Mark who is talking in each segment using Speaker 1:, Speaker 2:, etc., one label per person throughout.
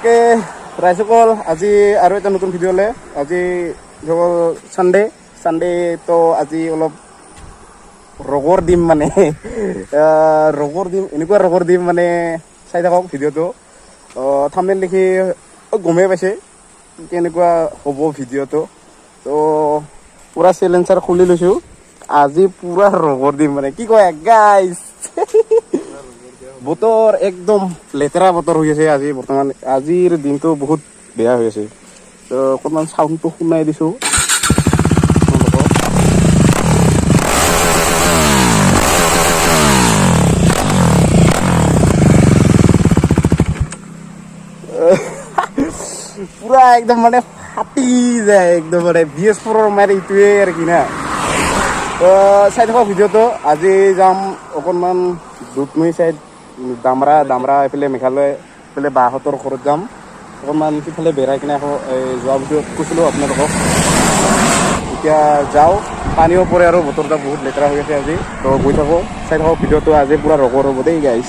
Speaker 1: okay ৰাইজসকল আজি আৰু এটা নতুন ভিডিঅ'লে আজি হ'ল ছানডে তো আজি অলপ ৰগৰ দিম মানে এনেকুৱা ৰগৰ দিম মানে চাই থাকক ভিডিঅ'টো থাম্বনেইল দেখি গমেই পাইছে কেনেকুৱা হ'ব ভিডিঅ'টো তো পুৰা চেলেঞ্জাৰ খুলি লৈছোঁ আজি পুৰা ৰগৰ দিম মানে কি কয় গাইজ বতৰ একদম লেতেৰা বতৰ হৈ আছে আজি বৰ্তমান আজিৰ দিনটো বহুত বেয়া হৈ আছে তো অকণমান চাউণ্ডটো শুনাই দিছোঁ পুৰা একদম মানে ফাটি যায় একদম মানে BS4 মানে এইটোৱে আৰু কি না তো চাই থকা ভিডিঅ'টো আজি যাম অকণমান দুধনৈ চাইড দামৰা এইফালে মেঘালয় এইফালে বাহঁতৰ ঘৰত যাম অকণমান সিফালে বেৰাই কিনে আকৌ যোৱা ভিডিঅ'ত কৈছিলোঁ আপোনালোকক এতিয়া যাওঁ পানীও পৰে আৰু বতৰটা বহুত লেতেৰা হৈ আছে আজি তো গৈ থাকোঁ চাই থাকক ভিডিঅ'টো আজি পুৰা ৰগৰ হ'ব দেই গাইজ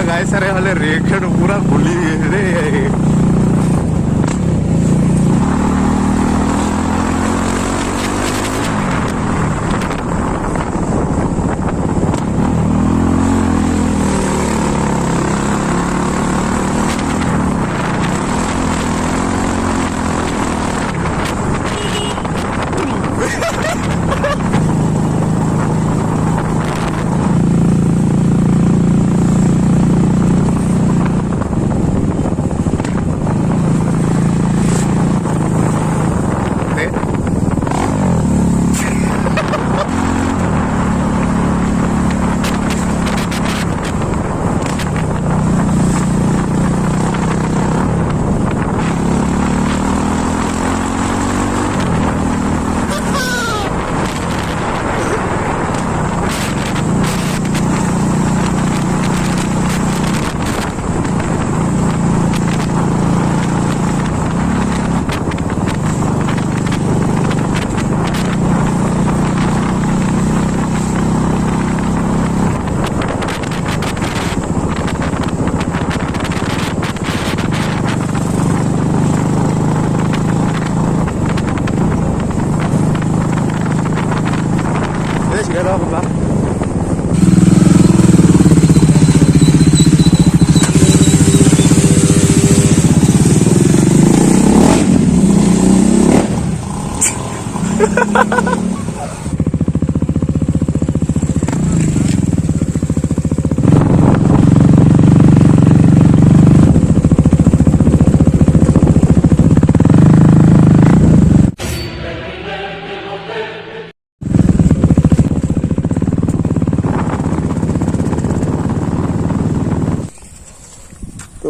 Speaker 1: गाइस सारे वाले रिएक्शन पूरा भूली रे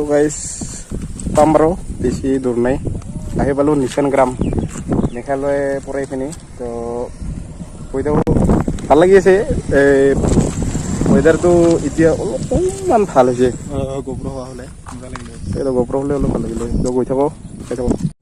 Speaker 1: গাইজ পাম বাৰু বেছি দূৰ নাই আহি পালোঁ নিচান গ্ৰাম মেঘালয় পৰা এইখিনি তো ৱেডাৰ ভাল লাগি আছে ৱেডাৰটো এতিয়া অলপমান ভাল হৈছে গোপ্ৰ হোৱা হ'লে মজা লাগিলে এইটো গোপ্ৰ হ'লে অলপ ভাল লাগিলে তো গৈ থাকোঁ চাই থাকোঁ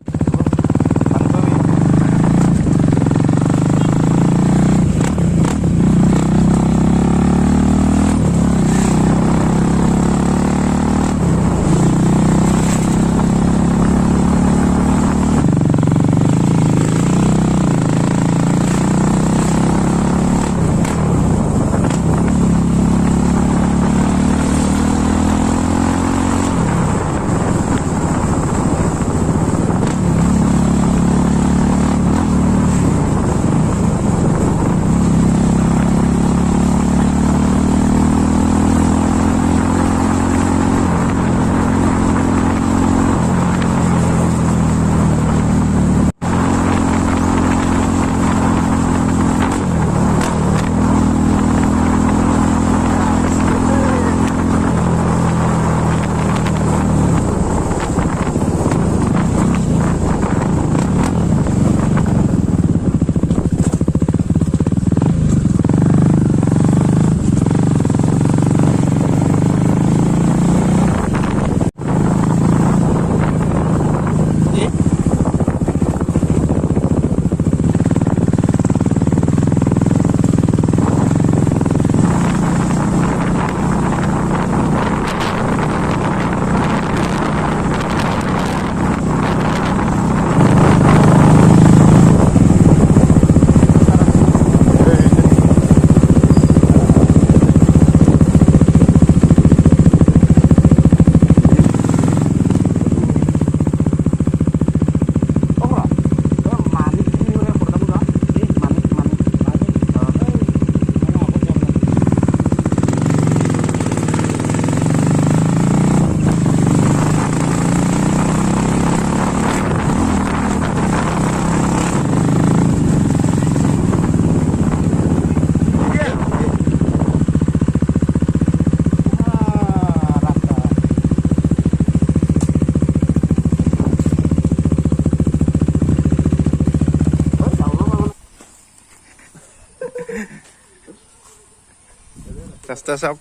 Speaker 1: ৰাস্তা চাওক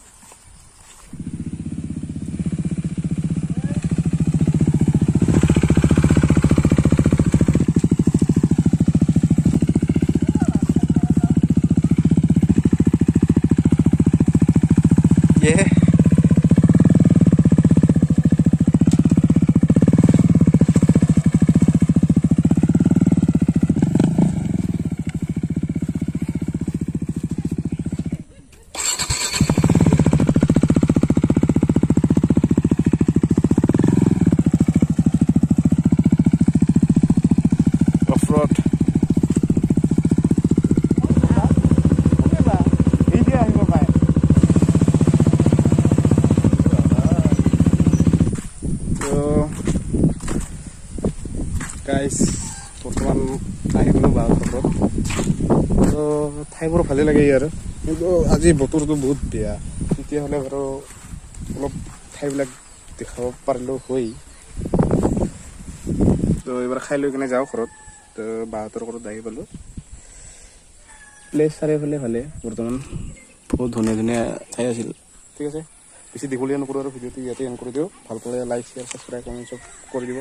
Speaker 1: গাইজ বৰ্তমান আহি গ'লোঁ বাহঁতৰ তো ঠাইবোৰ ভালেই লাগে ইয়াৰ কিন্তু আজি বতৰটো বহুত বেয়া তেতিয়াহ'লে বাৰু অলপ ঠাইবিলাক দেখাব পাৰিলেও হয় তো এইবাৰ খাই লৈ কিনে যাওঁ ঘৰত তো বাহঁতৰ ঘৰত আহি পালোঁ প্লেচ চাৰিওফালে ভালে বৰ্তমান বহুত ধুনীয়া ধুনীয়া ঠাই আছিল ঠিক আছে বেছি দীঘলীয়া নকৰোঁ আৰু ভিডিঅ'টো ইয়াতে এণ্ড কৰি দিওঁ ভাল পালে লাইক শ্বেয়াৰ ছাবস্ক্ৰাইব কমেণ্ট চব কৰি দিব